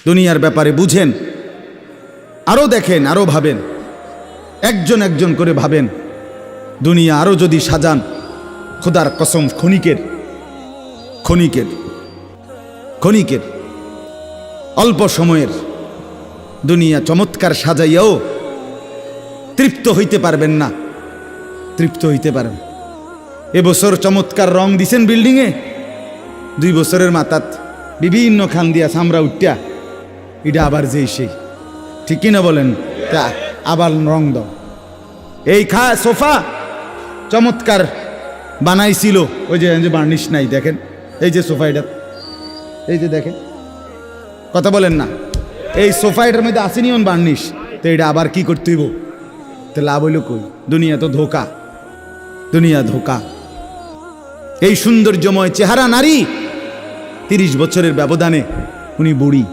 দুনিয়ার ব্যাপারে বুঝেন, আরও দেখেন, আরও ভাবেন, একজন একজন করে ভাবেন। দুনিয়া আরও যদি সাজান, খোদার কসম ক্ষণিকের ক্ষণিকের ক্ষণিকের অল্প সময়ের দুনিয়া চমৎকার সাজাইয়াও তৃপ্ত হইতে পারবেন না, তৃপ্ত হইতে পারেন। এবছর চমৎকার রং দিছেন বিল্ডিংয়ে, 2 বছরের মাথাত বিভিন্ন খান দিয়া সামরা উঠিয়া এটা আবার যেই সেই, ঠিক কিনা বলেন? তা আবার রং দাও। এই সোফা চমৎকার বানাইছিল, ওই যে বার্নিশ নাই, দেখেন এই যে সোফা, এটা এই যে দেখেন, কথা বলেন না, এই সোফা এটার মধ্যে আসেনি অন বার্নিশ, তো এটা আবার কি করতে হইব? তো লাভ হইল কই? দুনিয়া তো ধোকা, দুনিয়া ধোকা। এই সৌন্দর্যময় চেহারা নারী 30 বছরের ব্যবধানে উনি বুড়ি।